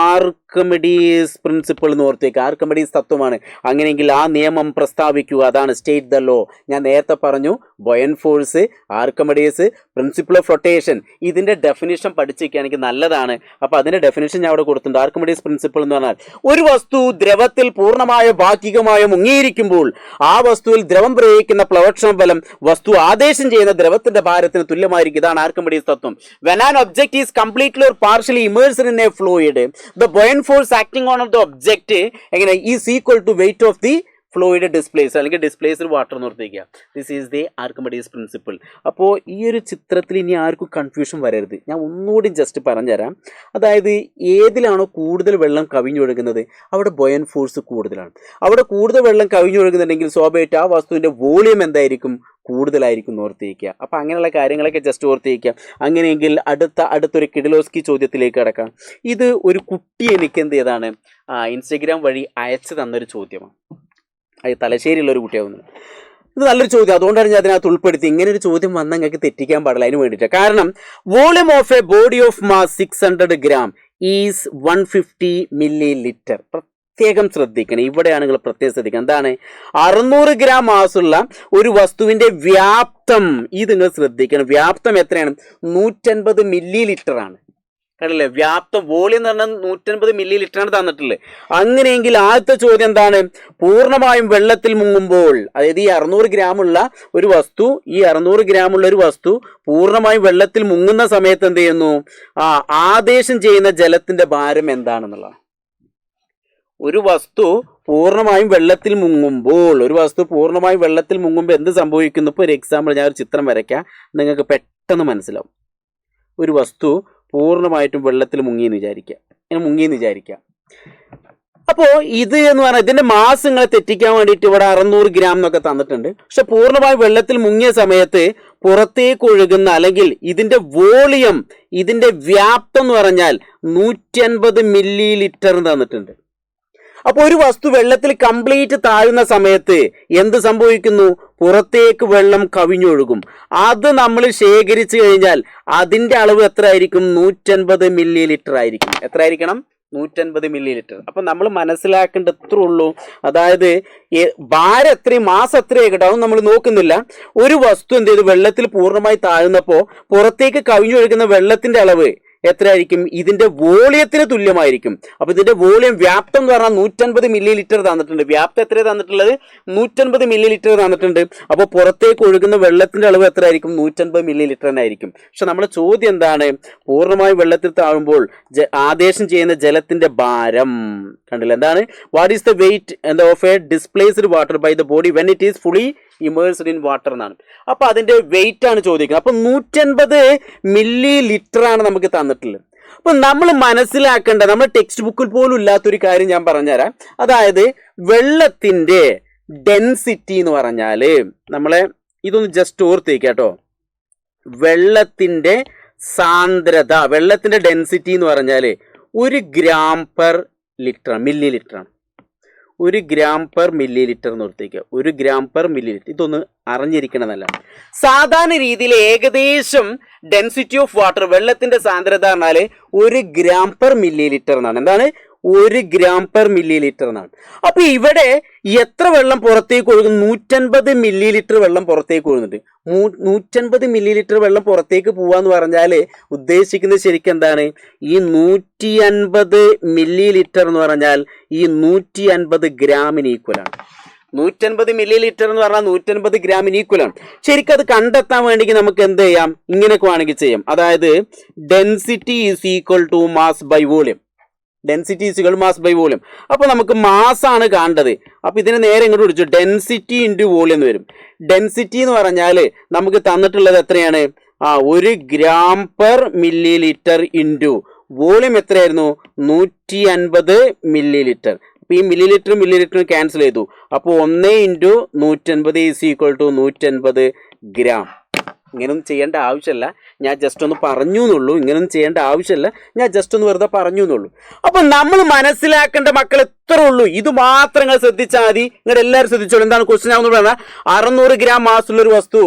Speaker 1: ആർക്കിമിഡീസ് പ്രിൻസിപ്പിൾ എന്ന് ഓർത്തേക്ക്. ആർക്കിമിഡീസ് തത്വമാണ്. അങ്ങനെയെങ്കിൽ ആ നിയമം പ്രസ്താവിക്കുക, അതാണ് സ്റ്റേറ്റ് ദ ലോ. ഞാൻ നേരത്തെ പറഞ്ഞു, buoyant force, Archimedes, principle of rotation. ഇതിൻ്റെ ഡെഫിനിഷൻ പഠിച്ചിരിക്കുകയാണെങ്കിൽ നല്ലതാണ്. അപ്പോൾ അതിൻ്റെ ഡെഫിനിഷൻ ഞാൻ അവിടെ കൊടുത്തിട്ടുണ്ട്. ആർക്കിമിഡീസ് പ്രിൻസിപ്പിൾ എന്ന് പറഞ്ഞാൽ ഒരു വസ്തു ദ്രവത്തിൽ പൂർണ്ണമായ ഭാഗികമായോ മുങ്ങിയിരിക്കുമ്പോൾ ആ വസ്തുവിൽ ദ്രവം പ്രയോഗിക്കുന്ന പ്ലവക്ഷമ ബലം വസ്തു ആദേശം ചെയ്യുന്ന ദ്രവത്തിന്റെ ഭാരത്തിന് തുല്യമായിരിക്കും. ഇതാണ് ആർക്കിമിഡീസ് തത്വം. When an object is completely or partially immersed in a fluid, the buoyant force acting on the object എങ്ങനെ is equal to weight of the fluid displace അല്ലെങ്കിൽ ഡിസ്പ്ലേസ്ഡ് വാട്ടർ എന്ന് ഓർത്തിരിക്കുക. This is the Archimedes principle. അപ്പോൾ ഈ ഒരു ചിത്രത്തിൽ ഇനി ആർക്കും കൺഫ്യൂഷൻ വരരുത്. ഞാൻ ഒന്നുകൂടി ജസ്റ്റ് പറഞ്ഞുതരാം. അതായത് ഏതിലാണോ കൂടുതൽ വെള്ളം കവിഞ്ഞൊഴുകുന്നത് അവിടെ ബൊയൻ ഫോഴ്സ് കൂടുതലാണ്. അവിടെ കൂടുതൽ വെള്ളം കവിഞ്ഞൊഴുകുന്നുണ്ടെങ്കിൽ സ്വാഭാവികമായിട്ട് ആ വസ്തുവിൻ്റെ വോളിയം എന്തായിരിക്കും? കൂടുതലായിരിക്കും ഓർത്തിരിക്കുക. അപ്പോൾ അങ്ങനെയുള്ള കാര്യങ്ങളൊക്കെ ജസ്റ്റ് ഓർത്തിരിക്കുക. അങ്ങനെയെങ്കിൽ അടുത്തൊരു കിഡിലോസ്കി ചോദ്യത്തിലേക്ക് കിടക്കാം. ഇത് ഒരു കുട്ടി എനിക്ക് എന്ത് ചെയ്താണ് ഇൻസ്റ്റഗ്രാം വഴി അയച്ചു തന്നൊരു ചോദ്യമാണ്. അത് തലശ്ശേരിയുള്ള ഒരു കുട്ടിയാവുന്നത്. ഇത് നല്ലൊരു ചോദ്യം, അതുകൊണ്ടാണ് ഞാൻ അതിനകത്ത് ഉൾപ്പെടുത്തി. ഇങ്ങനെ ഒരു ചോദ്യം വന്നാൽ നിങ്ങൾക്ക് തെറ്റിക്കാൻ പാടില്ല, അതിന് വേണ്ടിയിട്ട്. കാരണം volume of A body of mass 600 gram is 150 milliliter. പ്രത്യേകം ശ്രദ്ധിക്കണം, ഇവിടെയാണ് നിങ്ങൾ പ്രത്യേകം ശ്രദ്ധിക്കണം. എന്താണ് 600 gram മാസുള്ള ഒരു വസ്തുവിന്റെ വ്യാപ്തം? ഇത് നിങ്ങൾ ശ്രദ്ധിക്കണം. വ്യാപ്തം എത്രയാണ്? 150 milliliter ആണ്. കണ്ടില്ലേ, വ്യാപ്തം വോളിയം എന്ന് പറഞ്ഞാൽ 150 milliliter ആണ് തന്നിട്ടുള്ളത്. അങ്ങനെയെങ്കിൽ ആദ്യത്തെ ചോദ്യം എന്താണ്? പൂർണ്ണമായും വെള്ളത്തിൽ മുങ്ങുമ്പോൾ, അതായത് ഈ 600 gram ഉള്ള ഒരു വസ്തു, ഈ 600 gram ഉള്ള ഒരു വസ്തു പൂർണ്ണമായും വെള്ളത്തിൽ മുങ്ങുന്ന സമയത്ത് എന്ത് ചെയ്യുന്നു? ആദേശം ചെയ്യുന്ന ജലത്തിന്റെ ഭാരം എന്താണെന്നുള്ളതാണ്. ഒരു വസ്തു പൂർണ്ണമായും വെള്ളത്തിൽ മുങ്ങുമ്പോൾ എന്ത് സംഭവിക്കുന്നു? ഇപ്പോൾ ഒരു എക്സാമ്പിൾ ഞാൻ ഒരു ചിത്രം വരയ്ക്കാം, നിങ്ങൾക്ക് പെട്ടെന്ന് മനസ്സിലാവും. ഒരു വസ്തു പൂർണ്ണമായിട്ടും വെള്ളത്തിൽ മുങ്ങിയെന്ന് വിചാരിക്കുക. അപ്പോൾ ഇത് എന്ന് പറഞ്ഞാൽ ഇതിന്റെ മാസ് നിങ്ങളെ തെറ്റിക്കാൻ വേണ്ടിയിട്ട് ഇവിടെ 600 gram എന്നൊക്കെ തന്നിട്ടുണ്ട്. പക്ഷെ പൂർണ്ണമായും വെള്ളത്തിൽ മുങ്ങിയ സമയത്ത് പുറത്തേക്ക് ഒഴുകുന്ന അല്ലെങ്കിൽ ഇതിന്റെ വോളിയം, ഇതിന്റെ വ്യാപ്തം എന്ന് പറഞ്ഞാൽ 150 milliliter തന്നിട്ടുണ്ട്. അപ്പോൾ ഒരു വസ്തു വെള്ളത്തിൽ കംപ്ലീറ്റ് താഴുന്ന സമയത്ത് എന്ത് സംഭവിക്കുന്നു? പുറത്തേക്ക് വെള്ളം കവിഞ്ഞൊഴുകും. അത് നമ്മൾ ശേഖരിച്ചു കഴിഞ്ഞാൽ അതിന്റെ അളവ് എത്ര ആയിരിക്കും? 150 milliliter ആയിരിക്കും. എത്ര ആയിരിക്കണം? 150 milliliter. അപ്പൊ നമ്മൾ മനസ്സിലാക്കേണ്ട എത്ര ഉള്ളൂ? അതായത് ഭാരം എത്രയും മാസ് എത്രയും കേട്ടോ, നമ്മൾ നോക്കുന്നില്ല. ഒരു വസ്തു എന്ത് ചെയ്തു? വെള്ളത്തിൽ പൂർണ്ണമായി താഴുന്നപ്പോൾ പുറത്തേക്ക് കവിഞ്ഞൊഴുകുന്ന വെള്ളത്തിന്റെ അളവ് എത്രയായിരിക്കും? ഇതിന്റെ വോളിയത്തിന് തുല്യമായിരിക്കും. അപ്പൊ ഇതിന്റെ വോളിയം വ്യാപ്തം എന്ന് പറഞ്ഞാൽ 150 milliliter തന്നിട്ടുണ്ട്. വ്യാപ്തം എത്രയാണ് തന്നിട്ടുള്ളത്? 150 milliliter തന്നിട്ടുണ്ട്. അപ്പോൾ പുറത്തേക്ക് ഒഴുകുന്ന വെള്ളത്തിന്റെ അളവ് എത്രയായിരിക്കും? 150 milliliter ആയിരിക്കും. പക്ഷെ നമ്മുടെ ചോദ്യം എന്താണ്? പൂർണ്ണമായും വെള്ളത്തിൽ താഴുമ്പോൾ ആദേശം ചെയ്യുന്ന ജലത്തിന്റെ ഭാരം കണ്ടില്ല. എന്താണ്? What is the weight of a displaced water by the body when it is fully immersed in water എന്നാണ്. അപ്പൊ അതിന്റെ വെയിറ്റ് ആണ് ചോദിക്കുന്നത്. അപ്പൊ 150 milliliter ആണ് നമുക്ക് തന്നിട്ടുള്ളത്. അപ്പൊ നമ്മൾ മനസ്സിലാക്കേണ്ട, നമ്മുടെ ടെക്സ്റ്റ് ബുക്കിൽ പോലും ഇല്ലാത്തൊരു കാര്യം ഞാൻ പറഞ്ഞുതരാം. അതായത് വെള്ളത്തിന്റെ ഡെൻസിറ്റി എന്ന് പറഞ്ഞാല്, നമ്മളെ ഇതൊന്ന് ജസ്റ്റ് ഓർത്തേക്ക് കേട്ടോ. വെള്ളത്തിന്റെ സാന്ദ്രത, വെള്ളത്തിന്റെ ഡെൻസിറ്റി എന്ന് പറഞ്ഞാല് 1 gram per liter, milliliter ആണ്. 1 gram per milliliter എന്ന് ഓർത്തേക്കുക. 1 gram per milliliter. ഇതൊന്ന് അറിഞ്ഞിരിക്കണമെന്നല്ല. സാധാരണ രീതിയിൽ ഏകദേശം ഡെൻസിറ്റി ഓഫ് വാട്ടർ, വെള്ളത്തിന്റെ സാന്ദ്രത പറഞ്ഞാൽ 1 gram per milliliter എന്നാണ്. എന്താണ്? 1 gram per milliliter എന്നാണ്. അപ്പൊ ഇവിടെ എത്ര വെള്ളം പുറത്തേക്ക് ഒഴുകും? 150 milliliter വെള്ളം പുറത്തേക്ക് ഒഴുകുന്നുണ്ട്. 150 milliliter വെള്ളം പുറത്തേക്ക് പോവാന്ന് പറഞ്ഞാല് ഉദ്ദേശിക്കുന്നത് ശരിക്കും എന്താണ്? ഈ 150 milliliter എന്ന് പറഞ്ഞാൽ ഈ 150 ഗ്രാമിന് ഈക്വലാണ്. 150 milliliter എന്ന് പറഞ്ഞാൽ 150 ഗ്രാമിന് ഈക്വലാണ്. ശരിക്കും അത് കണ്ടെത്താൻ വേണ്ടി നമുക്ക് എന്ത് ചെയ്യാം? ഇങ്ങനെയൊക്കെ വേണമെങ്കിൽ ചെയ്യാം. അതായത് density is equal to mass by volume. Density is equal mass by volume. അപ്പോൾ നമുക്ക് മാസാണ് കാണേണ്ടത്. അപ്പോൾ ഇതിനെ നേരെ ഇങ്ങോട്ട് വിളിച്ചു ഡെൻസിറ്റി ഇൻറ്റു വോളിയം എന്ന് വരും. ഡെൻസിറ്റി എന്ന് പറഞ്ഞാൽ നമുക്ക് തന്നിട്ടുള്ളത് എത്രയാണ്? 1 gram per milliliter into volume എത്രയായിരുന്നു? 150 milliliter. അപ്പോൾ ഈ മില്ലിലിറ്റർ ക്യാൻസൽ ചെയ്തു. അപ്പോൾ 1 × 150 ഈസ് ഈക്വൽ ടു 150 gram. ഇങ്ങനൊന്നും ചെയ്യേണ്ട ആവശ്യമില്ല, ഞാൻ ജസ്റ്റ് ഒന്ന് പറഞ്ഞു എന്നുള്ളൂ. ഇങ്ങനൊന്നും ചെയ്യേണ്ട ആവശ്യമില്ല, ഞാൻ ജസ്റ്റ് ഒന്ന് വെറുതെ പറഞ്ഞു എന്നുള്ളൂ. അപ്പൊ നമ്മൾ മനസ്സിലാക്കേണ്ട മക്കൾ എത്ര ഉള്ളൂ? ഇത് മാത്രം നിങ്ങൾ ശ്രദ്ധിച്ചാൽ മതി. നിങ്ങൾ എല്ലാവരും ശ്രദ്ധിച്ചോളൂ. എന്താണ് ക്വസ്റ്റ്യൻ ആണെന്ന് പറഞ്ഞാൽ 600 gram മാസുള്ള ഒരു വസ്തു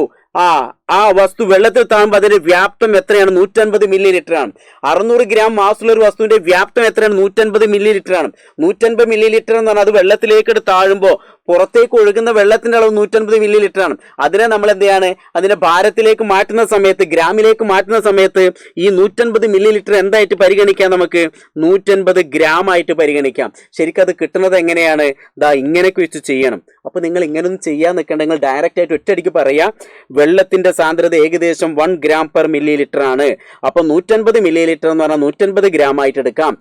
Speaker 1: ആ വസ്തു വെള്ളത്തിൽ താഴുമ്പോൾ അതിന്റെ വ്യാപ്തം എത്രയാണ്? 150 മില്ലി ലിറ്റർ ആണ്. 600 ഗ്രാം മാസുള്ള ഒരു വസ്തുവിന്റെ വ്യാപ്തം എത്രയാണ്? 150 മില്ലി ലിറ്റർ ആണ്. 150 മില്ലി ലിറ്റർ എന്ന് പറഞ്ഞാൽ അത് വെള്ളത്തിലേക്ക് താഴുമ്പോൾ പുറത്തേക്ക് ഒഴുകുന്ന വെള്ളത്തിന്റെ അളവ് 150 മില്ലി ലിറ്റർ ആണ്. അതിനെ നമ്മൾ എന്ത് ചെയ്യാണ്? അതിന്റെ ഭാരത്തിലേക്ക് മാറ്റുന്ന സമയത്ത്, ഗ്രാമിലേക്ക് മാറ്റുന്ന സമയത്ത് ഈ 150 മില്ലി ലിറ്റർ എന്തായിട്ട് പരിഗണിക്കാം? നമുക്ക് 150 ഗ്രാം ആയിട്ട് പരിഗണിക്കാം. ശരിക്കും അത് കിട്ടുന്നത് എങ്ങനെയാണ്? ദാ ഇങ്ങനെയൊക്കെ വെച്ച് ചെയ്യണം. അപ്പൊ നിങ്ങൾ ഇങ്ങനൊന്നും ചെയ്യാൻ നിൽക്കേണ്ട, നിങ്ങൾ ഡയറക്റ്റ് ആയിട്ട് ഒറ്റയടിക്ക് പറയാം വെള്ളത്തിന്റെ സാന്ദ്രത ഏകദേശം 1 ഗ്രാം പെർ മില്ലി ലിറ്റർ ആണ്. അപ്പൊ 150 മില്ലി ലിറ്റർ എന്ന് പറഞ്ഞാൽ 150 ഗ്രാം ആയിട്ട് എടുക്കാം.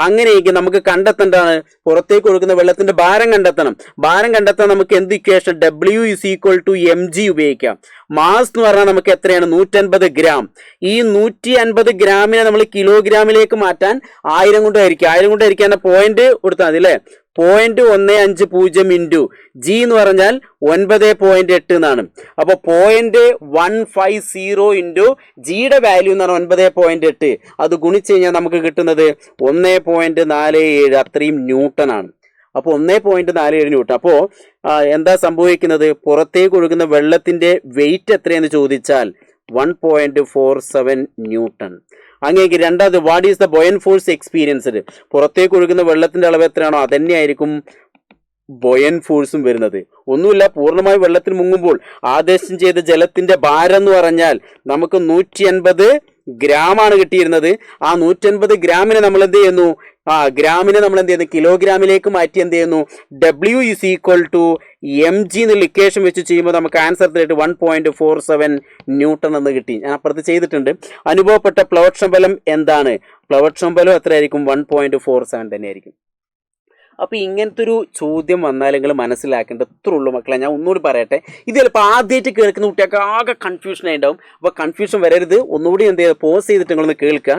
Speaker 1: അങ്ങനെയെങ്കിൽ നമുക്ക് കണ്ടെത്തേണ്ടതാണ് പുറത്തേക്ക് ഒഴുകുന്ന വെള്ളത്തിന്റെ ഭാരം കണ്ടെത്തണം. ഭാരം കണ്ടെത്താൻ നമുക്ക് എന്ത് ഇക്വേഷൻ? W = mg ഉപയോഗിക്കാം. മാസ് എന്ന് പറഞ്ഞാൽ നമുക്ക് എത്രയാണ്? 150 ഗ്രാം. ഈ 150 ഗ്രാമിനെ നമ്മൾ കിലോഗ്രാമിലേക്ക് മാറ്റാൻ 1000 കൊണ്ട് ഹരിക്കുക. 1000 കൊണ്ട് ഹരിക്കാൻ പോയിന്റ് കൊടുത്താൽ മതി അല്ലേ? 0.150 ഇൻറ്റു ജി എന്ന് പറഞ്ഞാൽ 9.8 എന്നാണ്. അപ്പൊ 0.150 ഇൻറ്റു ജിയുടെ വാല്യൂ എന്ന് പറഞ്ഞാൽ 9.8. അത് ഗുണിച്ച് കഴിഞ്ഞാൽ നമുക്ക് കിട്ടുന്നത് 1.47. അത്രയും ന്യൂട്ടൺ ആണ്. അപ്പോൾ 1.47 ന്യൂട്ടൺ. അപ്പോൾ എന്താ സംഭവിക്കുന്നത്? പുറത്തേക്ക് ഒഴുകുന്ന വെള്ളത്തിന്റെ വെയിറ്റ് എത്രയെന്ന് ചോദിച്ചാൽ 1.47 ന്യൂട്ടൺ. അങ്ങേക്ക് രണ്ടാമത്, what is the ബോയൻ force experienced? പുറത്തേക്ക് ഒഴുകുന്ന വെള്ളത്തിന്റെ അളവ് എത്രയാണോ അതന്നെയായിരിക്കും ബോയൻ ഫോഴ്സും വരുന്നത്. ഒന്നുമില്ല, പൂർണ്ണമായി വെള്ളത്തിൽ മുങ്ങുമ്പോൾ ആദേശം ചെയ്ത ജലത്തിന്റെ ഭാരം എന്ന് പറഞ്ഞാൽ നമുക്ക് 150 ഗ്രാം ആണ് കിട്ടിയിരുന്നത്. ആ 150 ഗ്രാമിനെ നമ്മൾ എന്ത് ചെയ്യുന്നു? കിലോഗ്രാമിലേക്ക് മാറ്റി എന്ത് ചെയ്യുന്നു? W = mg എന്നുള്ള ഇക്വേഷൻ വെച്ച് ചെയ്യുമ്പോൾ നമുക്ക് ആൻസർ 1.47 ന്യൂട്ടൺ എന്ന് കിട്ടി. ഞാൻ അപ്പുറത്ത് ചെയ്തിട്ടുണ്ട്. അനുഭവപ്പെട്ട പ്ലവക്ഷ ബലം എന്താണ്? പ്ലവക്ഷ ബലം എത്രയായിരിക്കും? 1.47 തന്നെയായിരിക്കും. അപ്പൊ ഇങ്ങനത്തെ ഒരു ചോദ്യം വന്നാൽ നിങ്ങൾ മനസ്സിലാക്കേണ്ടത് ഇത്ര ഉള്ളൂ മക്കളെ. ഞാൻ ഒന്നുകൂടി പറയട്ടെ, ഇത് ചിലപ്പോൾ ആദ്യമായിട്ട് കേൾക്കുന്ന കുട്ടികൾക്ക് ആകെ കൺഫ്യൂഷൻ ആയിട്ടുണ്ടാവും. അപ്പോൾ കൺഫ്യൂഷൻ വരരുത്. ഒന്നുകൂടി എന്ത് ചെയ്യുക, പോസ് ചെയ്തിട്ട് നിങ്ങളൊന്ന് കേൾക്കുക.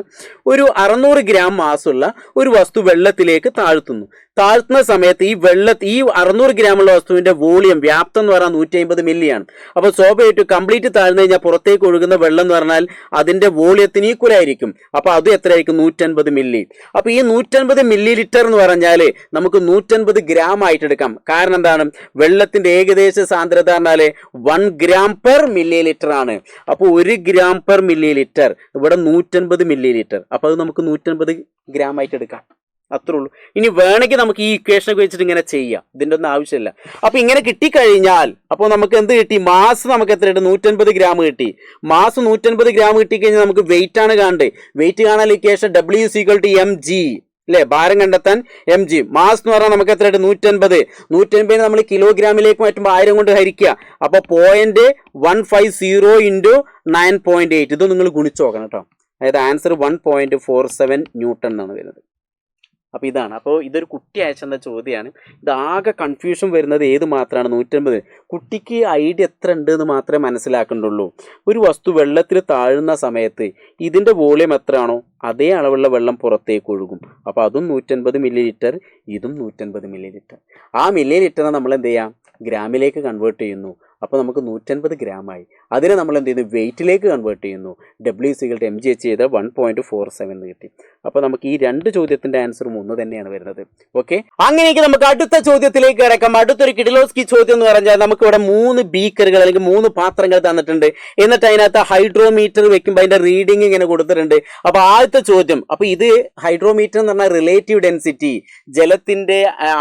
Speaker 1: ഒരു 600 ഗ്രാം മാസുള്ള ഒരു വസ്തു വെള്ളത്തിലേക്ക് താഴ്ത്തുന്ന സമയത്ത് ഈ 600 ഗ്രാമുള്ള വസ്തുവിന്റെ വോളിയം, വ്യാപ്തം എന്ന് പറഞ്ഞാൽ 150 മില്ലിയാണ്. അപ്പോൾ സ്വാഭാവികമായിട്ടും കംപ്ലീറ്റ് താഴ്ന്നു കഴിഞ്ഞാൽ പുറത്തേക്ക് ഒഴുകുന്ന വെള്ളം എന്ന് പറഞ്ഞാൽ അതിന്റെ വോളിയത്തിന് ഈക്വൽ ആയിരിക്കും. അപ്പോൾ അത് എത്രയായിരിക്കും? 150 മില്ലി. അപ്പോൾ ഈ 150 മില്ലി ലിറ്റർ എന്ന് പറഞ്ഞാൽ നമുക്ക് 150 ഗ്രാം ആയിട്ട് എടുക്കാം. കാരണം എന്താണ്? വെള്ളത്തിന്റെ ഏകദേശ സാന്ദ്രത പറഞ്ഞാൽ 1 ഗ്രാം പെർ മില്ലി ലിറ്റർ ആണ്. അപ്പോൾ 1 ഗ്രാം പെർ മില്ലി ലിറ്റർ, ഇവിടെ 150 മില്ലി ലിറ്റർ. അപ്പോൾ അത് നമുക്ക് 150 ഗ്രാം ആയിട്ട് എടുക്കാം. അത്രേ ഉള്ളൂ. ഇനി വേണമെങ്കിൽ നമുക്ക് ഈ ഇക്വേഷനൊക്കെ വെച്ചിട്ട് ഇങ്ങനെ ചെയ്യാം. ഇതിൻ്റെ ഒന്നും ആവശ്യമില്ല. അപ്പൊ ഇങ്ങനെ കിട്ടിക്കഴിഞ്ഞാൽ അപ്പോൾ നമുക്ക് എന്ത് കിട്ടി? മാസ് നമുക്ക് എത്രയുണ്ട്? 150 ഗ്രാം കിട്ടി. മാസ് 150 ഗ്രാം കിട്ടിക്കഴിഞ്ഞാൽ നമുക്ക് വെയിറ്റ് ആണ് കാണണ്ടേ. വെയിറ്റ് കാണാൻ ഇക്വേഷൻ W = mg അല്ലേ? ഭാരം കണ്ടെത്താൻ mg. മാസ് എന്ന് പറഞ്ഞാൽ നമുക്ക് എത്രയായിട്ട്? 150 നമ്മൾ കിലോഗ്രാമിലേക്ക് മാറ്റുമ്പോൾ 1000 കൊണ്ട് ഹരിക്കുക. അപ്പോൾ 0.150 ഇൻറ്റു 9.8. ഇത് നിങ്ങൾ ഗുണിച്ച് നോക്കണം കേട്ടോ. അതായത് ആൻസർ 1.47 ന്യൂട്ടൺ എന്നാണ് വരുന്നത്. അപ്പോൾ ഇതാണ്. അപ്പോൾ ഇതൊരു കുട്ടി അയച്ചെന്ന ചോദ്യമാണ്. ഇതാകെ കൺഫ്യൂഷൻ വരുന്നത് ഏത് മാത്രമാണ്? 150. കുട്ടിക്ക് ഐഡിയ എത്ര ഉണ്ട് എന്ന് മാത്രമേ മനസ്സിലാക്കേണ്ടുള്ളൂ. ഒരു വസ്തു വെള്ളത്തിൽ താഴുന്ന സമയത്ത് ഇതിൻ്റെ വോളിയം എത്രയാണോ അതേ അളവുള്ള വെള്ളം പുറത്തേക്ക് ഒഴുകും. അപ്പോൾ അതും 150 മില്ലി ലിറ്റർ, ഇതും 150 മില്ലി ലിറ്റർ. ആ മില്ലി ലിറ്ററിനെ നമ്മൾ എന്ത് ചെയ്യാം? ഗ്രാമിലേക്ക് കൺവേർട്ട് ചെയ്യുന്നു. അപ്പോൾ നമുക്ക് 150 ഗ്രാമായി. അതിനെ നമ്മൾ എന്ത് ചെയ്യുന്നു? വെയിറ്റിലേക്ക് കൺവേർട്ട് ചെയ്യുന്നു. W = mg ചെയ്ത് 1.47 കിട്ടി. അപ്പോൾ നമുക്ക് ഈ രണ്ട് ചോദ്യത്തിന്റെ ആൻസറും ഒന്ന് തന്നെയാണ് വരുന്നത്. ഓക്കെ, അങ്ങനെയെങ്കിൽ നമുക്ക് അടുത്ത ചോദ്യത്തിലേക്ക് കിടക്കാം. അടുത്തൊരു കിഡിലോസ്കി ചോദ്യം എന്ന് പറഞ്ഞാൽ നമുക്ക് ഇവിടെ 3 ബീക്കറുകൾ അല്ലെങ്കിൽ 3 പാത്രങ്ങൾ തന്നിട്ടുണ്ട്. എന്നിട്ട് അതിനകത്ത് ഹൈഡ്രോമീറ്റർ വെക്കുമ്പോൾ അതിന്റെ റീഡിങ് ഇങ്ങനെ കൊടുത്തിട്ടുണ്ട്. അപ്പോൾ ആദ്യത്തെ ചോദ്യം, അപ്പോൾ ഇത് ഹൈഡ്രോമീറ്റർ എന്ന് പറഞ്ഞാൽ റിലേറ്റീവ് ഡെൻസിറ്റി, ജലത്തിന്റെ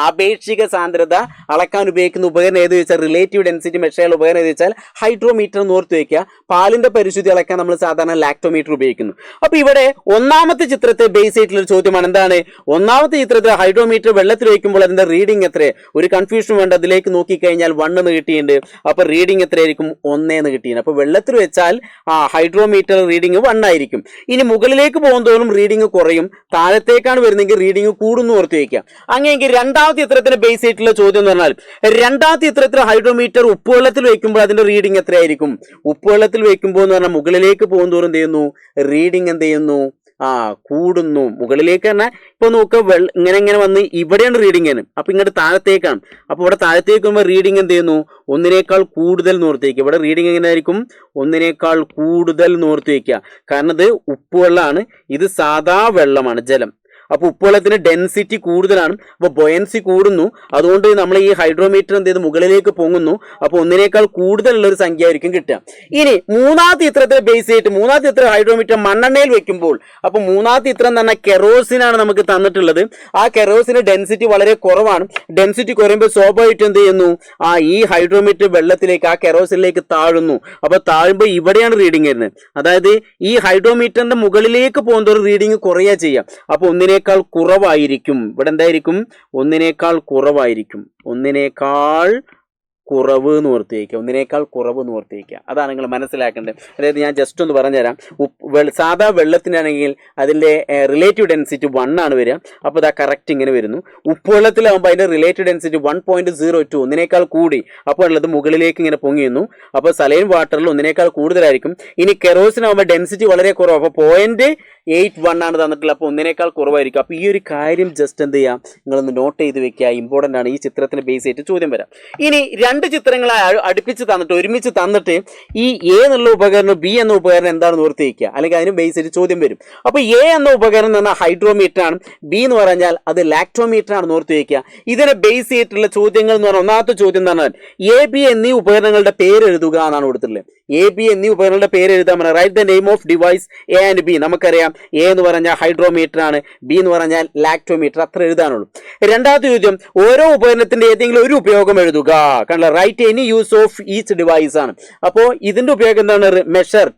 Speaker 1: ആപേക്ഷിക സാന്ദ്രത അളക്കാൻ ഉപയോഗിക്കുന്ന ഉപകരണം ഏത് വെച്ചാൽ റിലേറ്റീവ് ഡെൻസിറ്റി മെഷർ ഉപകരണം ഏത് വെച്ചാൽ ഹൈഡ്രോമീറ്റർ എന്ന് ഓർത്ത് വെക്കുക. പാലിന്റെ പരിശുദ്ധി അളക്കാൻ നമ്മൾ സാധാരണ ലാക്ടോമീറ്റർ ഉപയോഗിക്കുന്നു. അപ്പൊ ഇവിടെ ഒന്നാമത്തെ ചിത്രത്തെ ബേസ് ആയിട്ടുള്ള ഒരു ചോദ്യമാണ്. എന്താണ്? ഒന്നാമത്തെ ചിത്രത്തിൽ ഹൈഡ്രോമീറ്റർ വെള്ളത്തിൽ വയ്ക്കുമ്പോൾ അതിന്റെ റീഡിംഗ് എത്ര? ഒരു കൺഫ്യൂഷൻ വേണ്ട. അതിലേക്ക് നോക്കിക്കഴിഞ്ഞാൽ 1 എന്ന് കിട്ടിയിട്ടുണ്ട്. അപ്പൊ റീഡിംഗ് എത്രയായിരിക്കും? 1 എന്ന് കിട്ടിയിട്ടുണ്ട്. അപ്പൊ വെള്ളത്തിൽ വെച്ചാൽ ഹൈഡ്രോമീറ്റർ റീഡിംഗ് 1 ആയിരിക്കും. ഇനി മുകളിലേക്ക് പോകുന്നതോറും റീഡിംഗ് കുറയും. താഴത്തേക്കാണ് വരുന്നതെങ്കിൽ റീഡിംഗ് കൂടുന്നു ഓർത്ത് വയ്ക്കുക. അങ്ങനെയെങ്കിൽ രണ്ടാമത്തെ ചിത്രത്തിന്റെ ബേസ് ആയിട്ടുള്ള ചോദ്യം എന്ന് പറഞ്ഞാൽ രണ്ടാമത്തെ ചിത്രത്തിൽ ഹൈഡ്രോമീറ്റർ ഉപ്പുവെള്ളത്തിൽ വെക്കുമ്പോൾ അതിന്റെ റീഡിംഗ് എത്രയായിരിക്കും? ഉപ്പുവെള്ളത്തിൽ വെക്കുമ്പോൾ എന്ന് പറഞ്ഞാൽ മുകളിലേക്ക് പോകുന്നതോറും എന്ത് ചെയ്യുന്നു? റീഡിംഗ് എന്ത് ചെയ്യുന്നു? കൂടുന്നു. മുകളിലേക്ക് തന്നെ ഇപ്പൊ നോക്കുക, ഇങ്ങനെ വന്ന് ഇവിടെയാണ് റീഡിംഗ് ആണ്. അപ്പൊ ഇങ്ങോട്ട് താഴത്തേക്കാണ്. അപ്പൊ ഇവിടെ താഴത്തേക്ക് വരുമ്പോൾ റീഡിംഗ് എന്ത് ചെയ്യുന്നു? 1നേക്കാൾ കൂടുതൽ നോർത്തേക്ക്. ഇവിടെ റീഡിംഗ് എങ്ങനെയായിരിക്കും? 1നേക്കാൾ കൂടുതൽ നോർത്ത് വയ്ക്കുക. കാരണം ഇത് ഉപ്പുവെള്ളമാണ്, ഇത് സാധാ വെള്ളമാണ്, ജലം. അപ്പോൾ ഉപ്പുവെള്ളത്തിന് ഡെൻസിറ്റി കൂടുതലാണ്, അപ്പോൾ ബൊയൻസി കൂടുന്നു. അതുകൊണ്ട് നമ്മൾ ഈ ഹൈഡ്രോമീറ്റർ എന്ത് ചെയ്ത് മുകളിലേക്ക് പൊങ്ങുന്നു. അപ്പോൾ ഒന്നിനേക്കാൾ കൂടുതലുള്ള ഒരു സംഖ്യ ആയിരിക്കും കിട്ടുക. ഇനി മൂന്നാമത്തെ ചിത്രത്തെ ബേസ് ചെയ്തിട്ട് മൂന്നാമത്തെ ചിത്രം ഹൈഡ്രോമീറ്റർ മണ്ണെണ്ണയിൽ വെക്കുമ്പോൾ, അപ്പോൾ മൂന്നാമത്തെ ചിത്രം എന്ന് പറഞ്ഞാൽ കെറോസിനാണ് നമുക്ക് തന്നിട്ടുള്ളത്. ആ കെറോസിന് ഡെൻസിറ്റി വളരെ കുറവാണ്. ഡെൻസിറ്റി കുറയുമ്പോൾ സ്വാഭാവികമായിട്ട് എന്ത് ചെയ്യുന്നു, ഈ ഹൈഡ്രോമീറ്റർ വെള്ളത്തിലേക്ക് ആ കെറോസിനിലേക്ക് താഴുന്നു. അപ്പോൾ താഴുമ്പോൾ ഇവിടെയാണ് റീഡിങ് വരുന്നത്. അതായത് ഈ ഹൈഡ്രോമീറ്ററിന്റെ മുകളിലേക്ക് പോകുന്നതോറും റീഡിങ് കുറയുക ചെയ്യാം. അപ്പോൾ ഒന്നിനേക്കാൾ കുറവായിരിക്കും. ഇവിടെ എന്തായിരിക്കും, ഒന്നിനേക്കാൾ കുറവായിരിക്കും. ഒന്നിനേക്കാൾ കുറവ് എന്ന് ഓർത്തിരിക്കുക, ഒന്നിനേക്കാൾ കുറവ് എന്ന് ഓർത്തിരിക്കുക. അതാണ് നിങ്ങൾ മനസ്സിലാക്കേണ്ടത്. അതായത് ഞാൻ ജസ്റ്റ് ഒന്ന് പറഞ്ഞുതരാം. സാധാ വെള്ളത്തിനാണെങ്കിൽ അതിൻ്റെ റിലേറ്റീവ് ഡെൻസിറ്റി 1 ആണ് വരിക. അപ്പോൾ ഇതാ കറക്റ്റ് ഇങ്ങനെ വരുന്നു. ഉപ്പുവെള്ളത്തിലാകുമ്പോൾ അതിൻ്റെ റിലേറ്റീവ് ഡെൻസിറ്റി 1.02, ഒന്നിനേക്കാൾ കൂടി. അപ്പോൾ ഉള്ളത് മുകളിലേക്ക് ഇങ്ങനെ പൊങ്ങിയുന്നു. അപ്പോൾ സലൈൻ വാട്ടറിൽ ഒന്നിനേക്കാൾ കൂടുതലായിരിക്കും. ഇനി കെറോസിനാകുമ്പോൾ ഡെൻസിറ്റി വളരെ കുറവ്, അപ്പോൾ 0.81 ആണ് തന്നിട്ടുള്ളത്. അപ്പോൾ ഒന്നിനേക്കാൾ കുറവായിരിക്കും. അപ്പോൾ ഈ ഒരു കാര്യം ജസ്റ്റ് എന്ത് ചെയ്യാം, നിങ്ങളൊന്ന് നോട്ട് ചെയ്ത് വെക്കുക. ഇമ്പോർട്ടൻ്റ് ആണ്. ഈ ചിത്രത്തിന് ബേസ് ചെയ്തിട്ട് ചോദ്യം വരാം. ഇനി രണ്ട് ചിത്രങ്ങളെ അടുപ്പിച്ച് തന്നിട്ട് ഒരുമിച്ച് തന്നിട്ട് ഈ എ എന്നുള്ള ഉപകരണം ബി എന്ന ഉപകരണം എന്താണെന്ന് ഓർത്ത് വയ്ക്കുക, അല്ലെങ്കിൽ അതിന് ബേസ് ചെയ്ത് ചോദ്യം വരും. അപ്പോൾ എ എന്ന ഉപകരണം എന്ന് പറഞ്ഞാൽ ഹൈഡ്രോമീറ്റർ ആണ്, ബി എന്ന് പറഞ്ഞാൽ അത് ലാക്ടോമീറ്റർ ആണെന്ന് ഓർത്ത് വയ്ക്കുക. ഇതിനെ ബേസ് ചെയ്തിട്ടുള്ള ചോദ്യങ്ങൾ എന്ന് പറഞ്ഞാൽ ഒന്നാമത്തെ ചോദ്യം എന്ന് പറഞ്ഞാൽ എ ബി എന്നീ ഉപകരണങ്ങളുടെ പേര് എഴുതുക എന്നാണ് കൊടുത്തിട്ടുള്ളത്. എ ബി എന്നീ ഉപകരണങ്ങളുടെ പേര് എഴുതാൻ പറഞ്ഞാൽ write the name of device A and B. നമുക്കറിയാം എ എന്ന് പറഞ്ഞാൽ ഹൈഡ്രോമീറ്റർ ആണ്, ബി എന്ന് പറഞ്ഞാൽ ലാക്ടോമീറ്റർ. അത്ര എഴുതാനുള്ളൂ. രണ്ടാമത്തെ ചോദ്യം ഓരോ ഉപകരണത്തിന്റെ ഏതെങ്കിലും ഒരു ഉപയോഗം എഴുതുക. കണ്ടല്ലോ, write any use of each device ആണ്. അപ്പോൾ ഇതിന്റെ ഉപയോഗം എന്താണ്,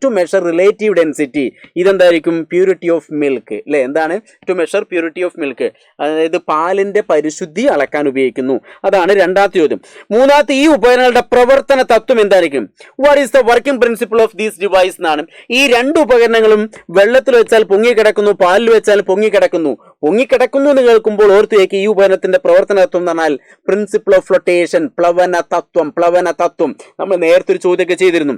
Speaker 1: ടു മെഷർ റിലേറ്റീവ് ഡെൻസിറ്റി. ഇതെന്തായിരിക്കും, പ്യൂരിറ്റി ഓഫ് മിൽക്ക് അല്ലെ. എന്താണ് to measure purity of milk, അതായത് പാലിന്റെ പരിശുദ്ധി അളക്കാൻ ഉപയോഗിക്കുന്നു. അതാണ് രണ്ടാമത്തെ ചോദ്യം. മൂന്നാമത്തെ ഈ ഉപകരണങ്ങളുടെ പ്രവർത്തന തത്വം എന്തായിരിക്കും, what is the working principle of these device എന്നാണ്. ഈ രണ്ട് ഉപകരണങ്ങളും വെള്ളത്തിൽ വെച്ചാൽ പൊങ്ങിക്കിടക്കുന്നു, പാലിൽ വെച്ചാൽ പൊങ്ങിക്കിടക്കുന്നു. പൊങ്ങിക്കിടക്കുന്നു എന്ന് കേൾക്കുമ്പോൾ ഓർത്തു വയ്ക്കുക, ഈ ഉപകരണത്തിന്റെ പ്രവർത്തന തത്വം എന്ന് പറഞ്ഞാൽ പ്രിൻസിപ്പിൾ ഓഫ് ഫ്ലോട്ടേഷൻ, പ്ലവന തത്വം. നമ്മൾ നേരത്തെ ഒരു ചോദ്യമൊക്കെ ചെയ്തിരുന്നു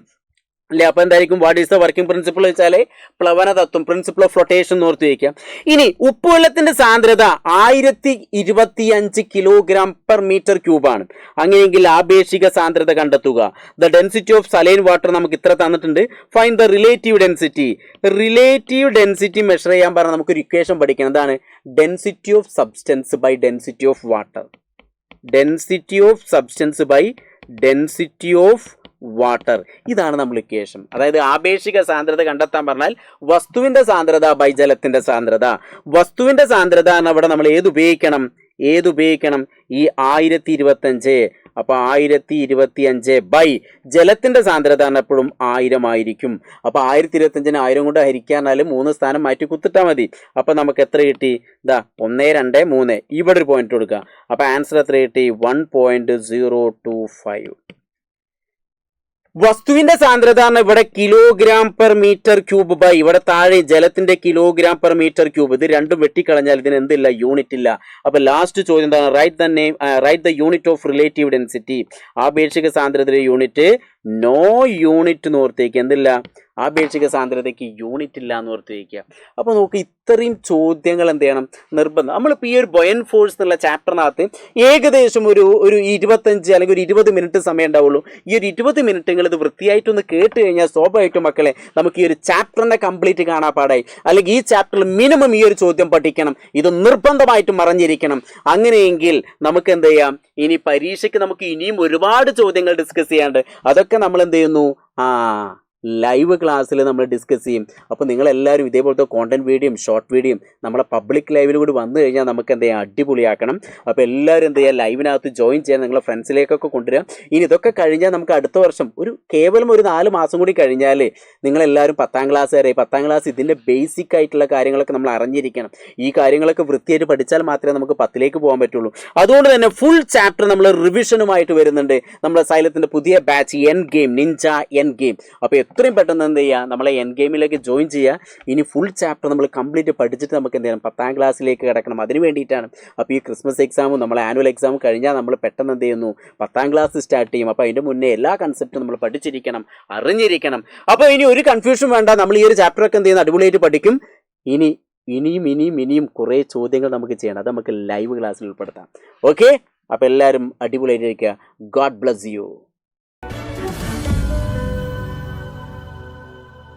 Speaker 1: അല്ലെ. അപ്പൊ എന്തായിരിക്കും, what is the working principle വെച്ചാൽ പ്ലവന തത്വം, പ്രിൻസിപ്പിൾ ഓഫ് ഫ്ലോട്ടേഷൻ എന്ന് ഓർത്ത് വയ്ക്കുക. ഇനി ഉപ്പുവെള്ളത്തിന്റെ സാന്ദ്രത 1025 കിലോഗ്രാം പെർ മീറ്റർ ക്യൂബാണ്. അങ്ങനെയെങ്കിൽ ആപേക്ഷിക സാന്ദ്രത കണ്ടെത്തുക. The density of saline water നമുക്ക് ഇത്ര തന്നിട്ടുണ്ട്. Find the relative density. Relative density measure ചെയ്യാൻ പറഞ്ഞാൽ നമുക്കൊരു ഇക്വേഷൻ പഠിക്കണം. എന്താണ്, density of substance by density of water. Density of substance by density of water. ഇതാണ് നമ്മൾ ഇക്വേഷൻ. അതായത് ആപേക്ഷിക സാന്ദ്രത കണ്ടെത്താൻ പറഞ്ഞാൽ വസ്തുവിന്റെ സാന്ദ്രത ബൈ ജലത്തിന്റെ സാന്ദ്രത. വസ്തുവിന്റെ സാന്ദ്രത എന്ന് അവിടെ നമ്മൾ ഏത് ഉപയോഗിക്കണം, ഈ 1025. അപ്പോൾ 1025 ബൈ ജലത്തിന്റെ സാന്ദ്രത എപ്പോഴും 1000 ആയിരിക്കും. അപ്പോൾ 1025 1000 കൊണ്ട് ഹരിക്കാനാലും 3 സ്ഥാനം മാറ്റി കുത്തിട്ടാൽ മതി. അപ്പോൾ നമുക്ക് എത്ര കിട്ടി, 1 2 3. ഇവിടെ ഒരു പോയിന്റ് കൊടുക്കുക. അപ്പോൾ ആൻസർ എത്ര കിട്ടി, 1.025. വസ്തുവിന്റെ സാന്ദ്രത ഇവിടെ kilogram per metre cube by, ഇവിടെ താഴെ ജലത്തിന്റെ കിലോഗ്രാം പെർ മീറ്റർ ക്യൂബ്. ഇത് രണ്ടും വെട്ടിക്കളഞ്ഞാൽ ഇതിന് എന്തില്ല, യൂണിറ്റ് ഇല്ല. അപ്പൊ ലാസ്റ്റ് ചോദ്യം എന്താണ്, write the unit of relative density. ആപേക്ഷിക സാന്ദ്രതയുടെ യൂണിറ്റ് നോ യൂണിറ്റ് എന്ന് ഓർത്തേക്ക്. എന്തില്ല, ആപേക്ഷിക സാന്ദ്രതയ്ക്ക് യൂണിറ്റ് ഇല്ല എന്ന് ഓർത്ത് വയ്ക്കുക. അപ്പോൾ നമുക്ക് ഇത്രയും ചോദ്യങ്ങൾ എന്ത് ചെയ്യണം, നിർബന്ധം. നമ്മളിപ്പോൾ ഈ ഒരു ബൊയൻ ഫോഴ്സ് എന്നുള്ള ചാപ്റ്ററിനകത്ത് ഏകദേശം ഒരു 25 അല്ലെങ്കിൽ ഒരു 20 മിനിറ്റ് സമയം ഉണ്ടാവുള്ളൂ. ഈ ഒരു 20 മിനിറ്റ് ഇത് വൃത്തിയായിട്ടൊന്ന് കേട്ട് കഴിഞ്ഞാൽ സ്വാഭാവികമായിട്ടും മക്കളെ നമുക്ക് ഈ ഒരു ചാപ്റ്ററിനെ കംപ്ലീറ്റ് കാണാൻ പാടായി. അല്ലെങ്കിൽ ഈ ചാപ്റ്ററിൽ മിനിമം ഈ ഒരു ചോദ്യം പഠിക്കണം, ഇത് നിർബന്ധമായിട്ടും അറിഞ്ഞിരിക്കണം. അങ്ങനെയെങ്കിൽ നമുക്ക് എന്ത് ചെയ്യാം, ഇനി പരീക്ഷയ്ക്ക് നമുക്ക് ഇനിയും ഒരുപാട് ചോദ്യങ്ങൾ ഡിസ്കസ് ചെയ്യാണ്ട്. അതൊക്കെ നമ്മൾ എന്ത് ചെയ്യുന്നു, ലൈവ് ക്ലാസ്സിൽ നമ്മൾ ഡിസ്കസ് ചെയ്യും. അപ്പോൾ നിങ്ങളെല്ലാവരും ഇതേപോലത്തെ കോണ്ടന്റ് വീഡിയോയും ഷോർട്ട് വീഡിയോയും നമ്മളെ പബ്ലിക് ലൈവിൽ കൂടി വന്നു കഴിഞ്ഞാൽ നമുക്ക് എന്ത് ചെയ്യാം, അടിപൊളിയാക്കണം. അപ്പോൾ എല്ലാവരും എന്ത് ചെയ്യുക, ലൈവിനകത്ത് ജോയിൻ ചെയ്യാൻ നിങ്ങളെ ഫ്രണ്ട്സിലേക്കൊക്കെ കൊണ്ടുവരിക. ഇനി ഇതൊക്കെ കഴിഞ്ഞാൽ നമുക്ക് അടുത്ത വർഷം കേവലം ഒരു 4 മാസം കൂടി കഴിഞ്ഞാൽ നിങ്ങളെല്ലാവരും 10ാം ക്ലാസ് വരെ, 10ാം ക്ലാസ് ഇതിൻ്റെ ബേസിക് ആയിട്ടുള്ള കാര്യങ്ങളൊക്കെ നമ്മൾ അറിഞ്ഞിരിക്കണം. ഈ കാര്യങ്ങളൊക്കെ വൃത്തിയായിട്ട് പഠിച്ചാൽ മാത്രമേ നമുക്ക് 10ലേക്ക് പോകാൻ പറ്റുള്ളൂ. അതുകൊണ്ട് തന്നെ ഫുൾ ചാപ്റ്റർ നമ്മൾ റിവിഷനുമായിട്ട് വരുന്നുണ്ട്. നമ്മുടെ സൈലത്തിൻ്റെ പുതിയ ബാച്ച് നിഞ്ച എൻ ഗെയിം. അപ്പോൾ എത്രയും പെട്ടെന്ന് എന്ത് ചെയ്യുക, നമ്മളെ എൻ ഗെയിമിലേക്ക് ജോയിൻ ചെയ്യുക. ഇനി ഫുൾ ചാപ്റ്റർ നമ്മൾ കംപ്ലീറ്റ് പഠിച്ചിട്ട് നമുക്ക് എന്ത് ചെയ്യണം, 10ാം ക്ലാസ്സിലേക്ക് കിടക്കണം. അതിന് വേണ്ടിയിട്ടാണ്. അപ്പോൾ ഈ ക്രിസ്മസ് എക്സാമും നമ്മളെ ആനുവൽ എക്സാമും കഴിഞ്ഞാൽ നമ്മൾ പെട്ടെന്ന് എന്ത് ചെയ്യുന്നു, 10ാം ക്ലാസ് സ്റ്റാർട്ട് ചെയ്യും. അപ്പോൾ അതിൻ്റെ മുന്നേ എല്ലാ കൺസെപ്റ്റും നമ്മൾ പഠിച്ചിരിക്കണം, അറിഞ്ഞിരിക്കണം. അപ്പോൾ ഇനി ഒരു കൺഫ്യൂഷൻ വേണ്ട, നമ്മൾ ഈ ഒരു ചാപ്റ്ററൊക്കെ എന്ത് ചെയ്യുന്നു, അടിപൊളിയായിട്ട് പഠിക്കും. ഇനിയും കുറേ ചോദ്യങ്ങൾ നമുക്ക് ചെയ്യണം. അത് നമുക്ക് ലൈവ് ക്ലാസ്സിൽ ഉൾപ്പെടുത്താം. ഓക്കെ, അപ്പോൾ എല്ലാവരും അടിപൊളിയായിട്ടിരിക്കുക. God bless you.